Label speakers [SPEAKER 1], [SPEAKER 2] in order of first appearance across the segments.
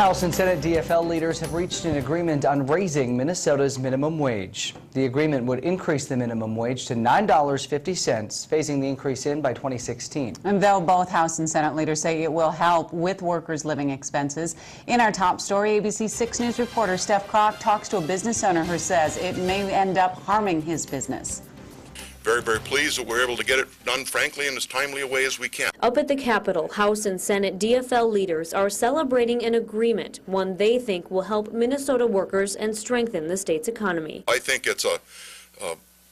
[SPEAKER 1] House and Senate DFL leaders have reached an agreement on raising Minnesota's minimum wage. The agreement would increase the minimum wage to $9.50, phasing the increase in by 2016.
[SPEAKER 2] And though both House and Senate leaders say it will help with workers' living expenses, in our top story, ABC 6 News reporter Steph Kroc talks to a business owner who says it may end up harming his business.
[SPEAKER 3] Very, very pleased that we're able to get it done, frankly, in as timely a way as we can.
[SPEAKER 4] Up at the Capitol, House and Senate DFL leaders are celebrating an agreement, one they think will help Minnesota workers and strengthen the state's economy.
[SPEAKER 3] I think it's a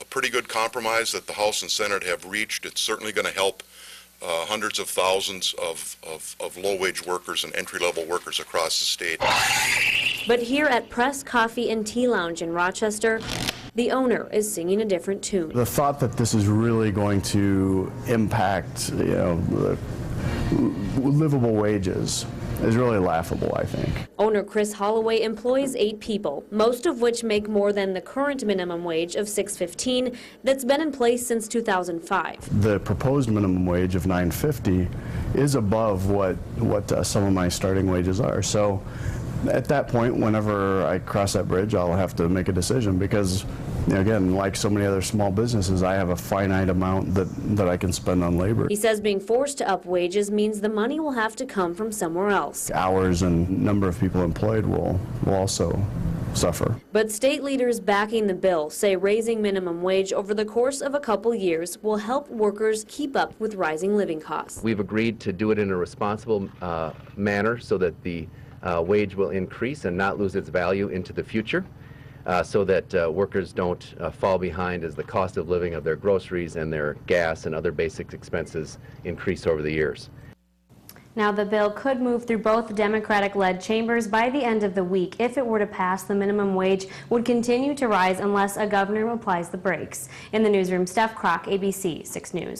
[SPEAKER 3] pretty good compromise that the House and Senate have reached. It's certainly going to help hundreds of thousands of low-wage workers and entry-level workers across the state.
[SPEAKER 4] But here at Press Coffee and Tea Lounge in Rochester, the owner is singing a different tune.
[SPEAKER 5] The thought that this is really going to impact, livable wages is really laughable, I think.
[SPEAKER 4] Owner Chris Holloway employs 8 people, most of which make more than the current minimum wage of $6.15 that's been in place since 2005.
[SPEAKER 5] The proposed minimum wage of $9.50 is above what some of my starting wages are. So at that point, whenever I cross that bridge, I'll have to make a decision because, again, like so many other small businesses, I have a finite amount that I can spend on labor.
[SPEAKER 4] He says being forced to up wages means the money will have to come from somewhere else.
[SPEAKER 5] Hours and number of people employed will also suffer.
[SPEAKER 4] But state leaders backing the bill say raising minimum wage over the course of a couple years will help workers keep up with rising living costs.
[SPEAKER 6] We've agreed to do it in a responsible manner so that the wage will increase and not lose its value into the future, so that workers don't fall behind as the cost of living of their groceries and their gas and other basic expenses increase over the years.
[SPEAKER 7] Now, the bill could move through both Democratic-led chambers by the end of the week. If it were to pass, the minimum wage would continue to rise unless a governor applies the brakes. In the newsroom, Steph Kroc, ABC 6 News.